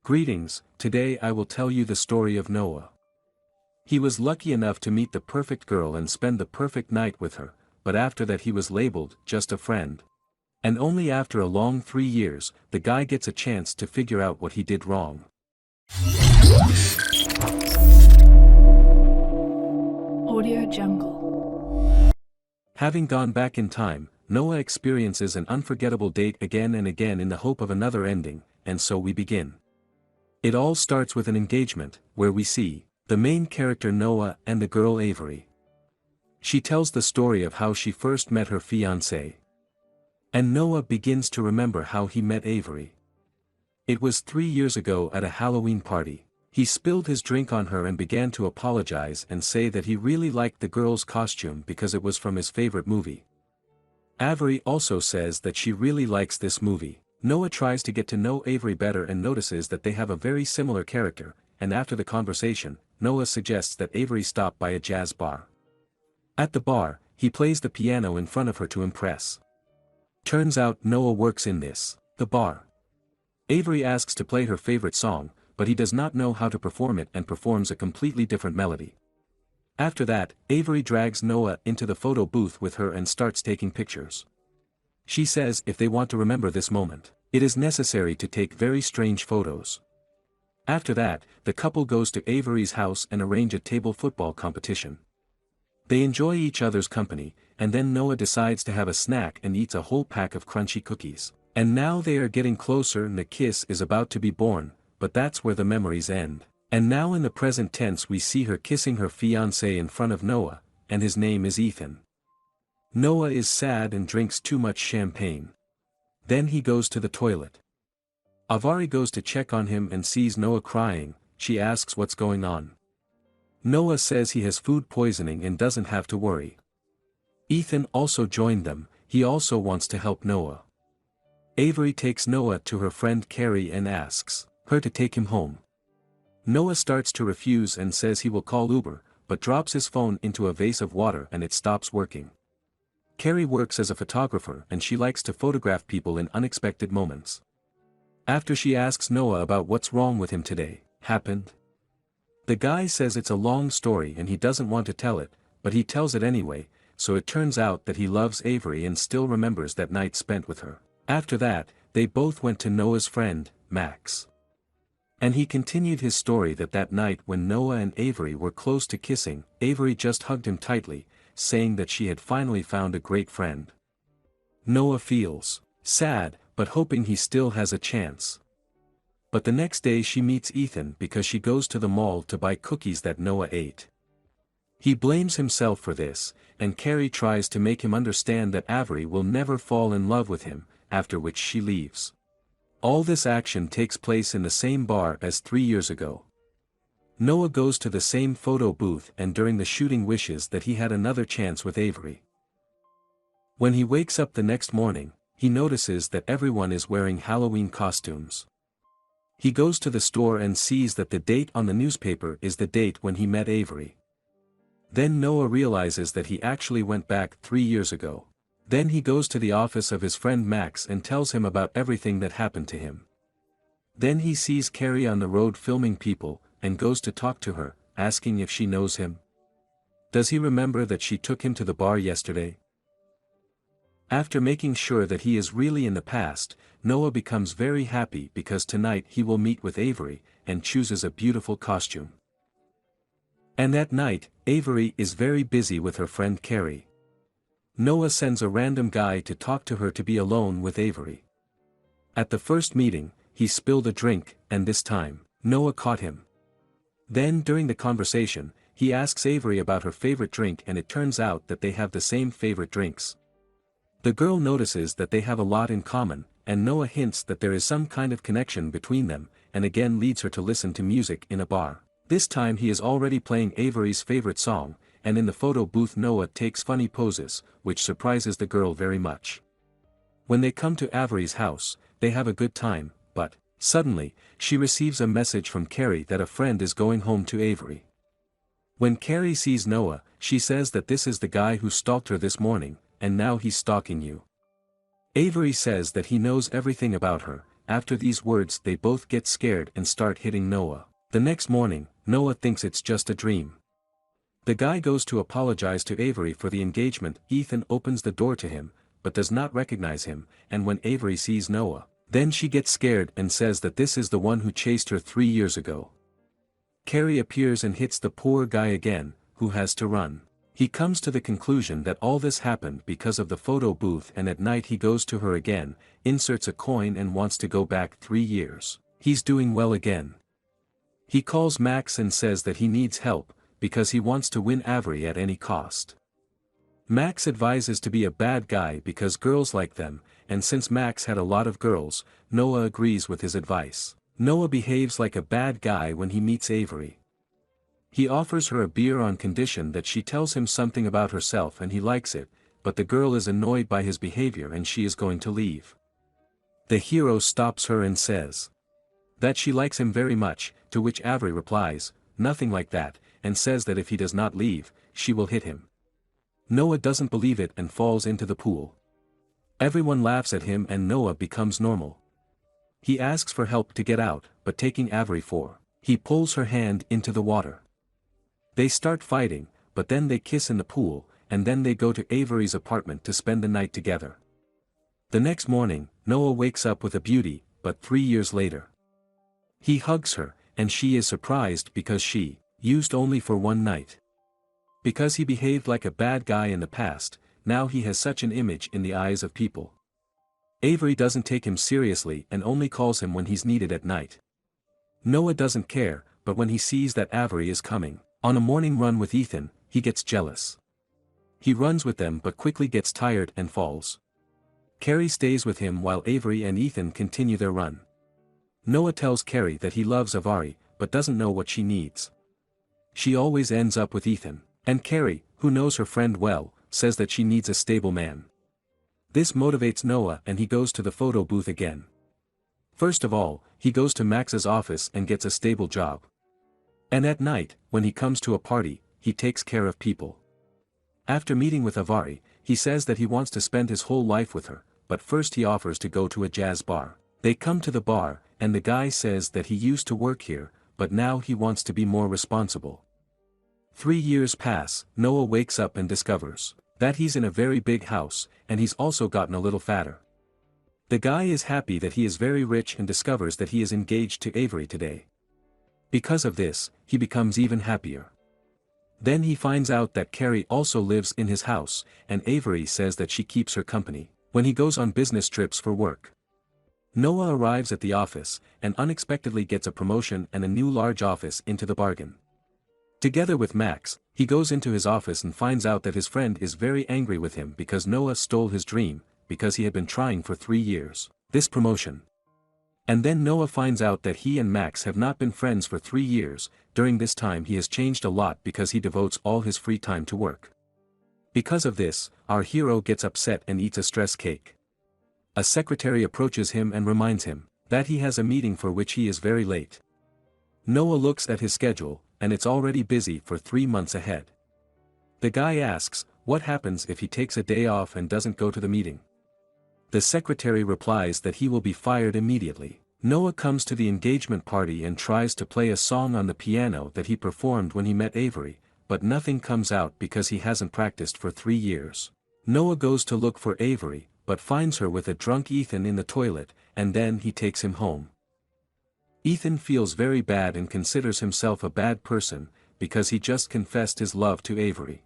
Greetings, today I will tell you the story of Noah. He was lucky enough to meet the perfect girl and spend the perfect night with her, but after that he was labeled just a friend. And only after a long 3 years, the guy gets a chance to figure out what he did wrong. Audio Jungle. Having gone back in time, Noah experiences an unforgettable date again and again in the hope of another ending, and so we begin. It all starts with an engagement, where we see the main character Noah and the girl Avery. She tells the story of how she first met her fiancé. And Noah begins to remember how he met Avery. It was 3 years ago at a Halloween party. He spilled his drink on her and began to apologize and say that he really liked the girl's costume because it was from his favorite movie. Avery also says that she really likes this movie. Noah tries to get to know Avery better and notices that they have a very similar character, and after the conversation, Noah suggests that Avery stop by a jazz bar. At the bar, he plays the piano in front of her to impress. Turns out Noah works in the bar. Avery asks to play her favorite song, but he does not know how to perform it and performs a completely different melody. After that, Avery drags Noah into the photo booth with her and starts taking pictures. She says if they want to remember this moment, it is necessary to take very strange photos. After that, the couple goes to Avery's house and arrange a table football competition. They enjoy each other's company, and then Noah decides to have a snack and eats a whole pack of crunchy cookies. And now they are getting closer and the kiss is about to be born, but that's where the memories end. And now in the present tense we see her kissing her fiancé in front of Noah, and his name is Ethan. Noah is sad and drinks too much champagne. Then he goes to the toilet. Avery goes to check on him and sees Noah crying. She asks what's going on. Noah says he has food poisoning and doesn't have to worry. Ethan also joined them, he also wants to help Noah. Avery takes Noah to her friend Carrie and asks her to take him home. Noah starts to refuse and says he will call Uber, but drops his phone into a vase of water and it stops working. Carrie works as a photographer and she likes to photograph people in unexpected moments. After she asks Noah about what's wrong with him today, happened. The guy says it's a long story and he doesn't want to tell it, but he tells it anyway, so it turns out that he loves Avery and still remembers that night spent with her. After that, they both went to Noah's friend, Max. And he continued his story that night when Noah and Avery were close to kissing, Avery just hugged him tightly, saying that she had finally found a great friend. Noah feels sad, but hoping he still has a chance. But the next day she meets Ethan because she goes to the mall to buy cookies that Noah ate. He blames himself for this, and Carrie tries to make him understand that Avery will never fall in love with him, after which she leaves. All this action takes place in the same bar as 3 years ago. Noah goes to the same photo booth and during the shooting wishes that he had another chance with Avery. When he wakes up the next morning, he notices that everyone is wearing Halloween costumes. He goes to the store and sees that the date on the newspaper is the date when he met Avery. Then Noah realizes that he actually went back 3 years ago. Then he goes to the office of his friend Max and tells him about everything that happened to him. Then he sees Carrie on the road filming people, and goes to talk to her, asking if she knows him. Does he remember that she took him to the bar yesterday? After making sure that he is really in the past, Noah becomes very happy because tonight he will meet with Avery, and chooses a beautiful costume. And that night, Avery is very busy with her friend Carrie. Noah sends a random guy to talk to her to be alone with Avery. At the first meeting, he spilled a drink, and this time, Noah caught him. Then during the conversation, he asks Avery about her favorite drink and it turns out that they have the same favorite drinks. The girl notices that they have a lot in common, and Noah hints that there is some kind of connection between them, and again leads her to listen to music in a bar. This time he is already playing Avery's favorite song, and in the photo booth Noah takes funny poses, which surprises the girl very much. When they come to Avery's house, they have a good time, but suddenly, she receives a message from Carrie that a friend is going home to Avery. When Carrie sees Noah, she says that this is the guy who stalked her this morning, and now he's stalking you. Avery says that he knows everything about her, After these words they both get scared and start hitting Noah. The next morning, Noah thinks it's just a dream. The guy goes to apologize to Avery for the engagement. Ethan opens the door to him, but does not recognize him, and when Avery sees Noah, then she gets scared and says that this is the one who chased her 3 years ago. Carrie appears and hits the poor guy again, who has to run. He comes to the conclusion that all this happened because of the photo booth, and at night he goes to her again, inserts a coin and wants to go back 3 years. He's doing well again. He calls Max and says that he needs help, because he wants to win Avery at any cost. Max advises to be a bad guy because girls like them, and since Max had a lot of girls, Noah agrees with his advice. Noah behaves like a bad guy when he meets Avery. He offers her a beer on condition that she tells him something about herself and he likes it, but the girl is annoyed by his behavior and she is going to leave. The hero stops her and says that she likes him very much, to which Avery replies, "Nothing like that," and says that if he does not leave, she will hit him. Noah doesn't believe it and falls into the pool. Everyone laughs at him and Noah becomes normal. He asks for help to get out, but taking Avery for, he pulls her hand into the water. They start fighting, but then they kiss in the pool, and then they go to Avery's apartment to spend the night together. The next morning, Noah wakes up with a beauty, but 3 years later. He hugs her, and she is surprised because she used only for one night. Because he behaved like a bad guy in the past, now he has such an image in the eyes of people. Avery doesn't take him seriously and only calls him when he's needed at night. Noah doesn't care, but when he sees that Avery is coming on a morning run with Ethan, he gets jealous. He runs with them but quickly gets tired and falls. Carrie stays with him while Avery and Ethan continue their run. Noah tells Carrie that he loves Avery, but doesn't know what she needs. She always ends up with Ethan, and Carrie, who knows her friend well, says that she needs a stable man. This motivates Noah and he goes to the photo booth again. First of all, he goes to Max's office and gets a stable job. And at night, when he comes to a party, he takes care of people. After meeting with Avery, he says that he wants to spend his whole life with her, but first he offers to go to a jazz bar. They come to the bar, and the guy says that he used to work here, but now he wants to be more responsible. 3 years pass. Noah wakes up and discovers that he's in a very big house, and he's also gotten a little fatter. The guy is happy that he is very rich and discovers that he is engaged to Avery today. Because of this, he becomes even happier. Then he finds out that Carrie also lives in his house, and Avery says that she keeps her company when he goes on business trips for work. Noah arrives at the office, and unexpectedly gets a promotion and a new large office into the bargain. Together with Max, he goes into his office and finds out that his friend is very angry with him because Noah stole his dream, because he had been trying for 3 years, this promotion. And then Noah finds out that he and Max have not been friends for 3 years. During this time he has changed a lot because he devotes all his free time to work. Because of this, our hero gets upset and eats a stress cake. A secretary approaches him and reminds him that he has a meeting for which he is very late. Noah looks at his schedule, and it's already busy for 3 months ahead. The guy asks, what happens if he takes a day off and doesn't go to the meeting? The secretary replies that he will be fired immediately. Noah comes to the engagement party and tries to play a song on the piano that he performed when he met Avery, but nothing comes out because he hasn't practiced for 3 years. Noah goes to look for Avery, but finds her with a drunk Ethan in the toilet, and then he takes him home. Ethan feels very bad and considers himself a bad person, because he just confessed his love to Avery.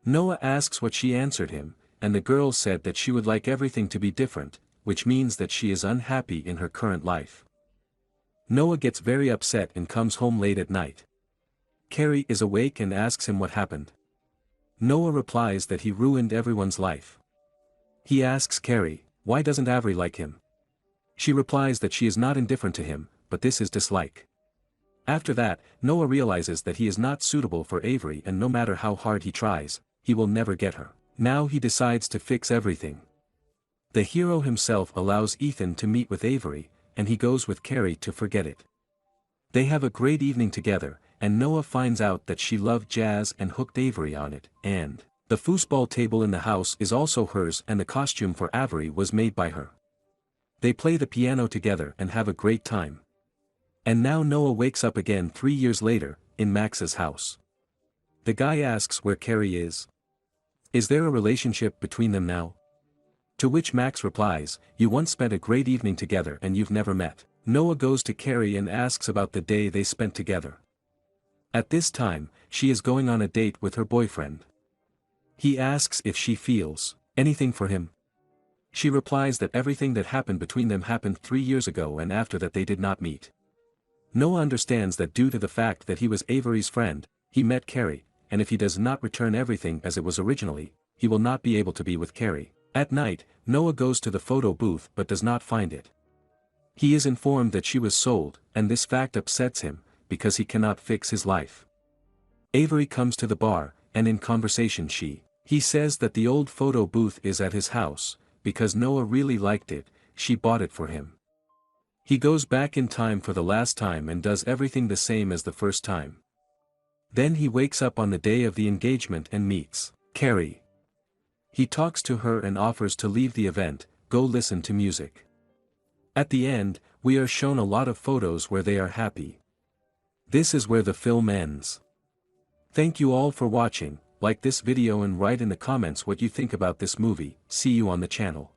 Noah asks what she answered him, and the girl said that she would like everything to be different, which means that she is unhappy in her current life. Noah gets very upset and comes home late at night. Carrie is awake and asks him what happened. Noah replies that he ruined everyone's life. He asks Carrie, why doesn't Avery like him? She replies that she is not indifferent to him, but this is dislike. After that, Noah realizes that he is not suitable for Avery and no matter how hard he tries, he will never get her. Now he decides to fix everything. The hero himself allows Ethan to meet with Avery, and he goes with Carrie to forget it. They have a great evening together, and Noah finds out that she loved jazz and hooked Avery on it, and the foosball table in the house is also hers and the costume for Avery was made by her. They play the piano together and have a great time. And now Noah wakes up again 3 years later, in Max's house. The guy asks where Carrie is. Is there a relationship between them now? To which Max replies, you once spent a great evening together and you've never met. Noah goes to Carrie and asks about the day they spent together. At this time, she is going on a date with her boyfriend. He asks if she feels anything for him. She replies that everything that happened between them happened 3 years ago and after that they did not meet. Noah understands that due to the fact that he was Avery's friend, he met Carrie, and if he does not return everything as it was originally, he will not be able to be with Carrie. At night, Noah goes to the photo booth but does not find it. He is informed that she was sold, and this fact upsets him, because he cannot fix his life. Avery comes to the bar, and in conversation he says that the old photo booth is at his house, because Noah really liked it, she bought it for him. He goes back in time for the last time and does everything the same as the first time. Then he wakes up on the day of the engagement and meets Carrie. He talks to her and offers to leave the event, go listen to music. At the end, we are shown a lot of photos where they are happy. This is where the film ends. Thank you all for watching, like this video and write in the comments what you think about this movie, see you on the channel.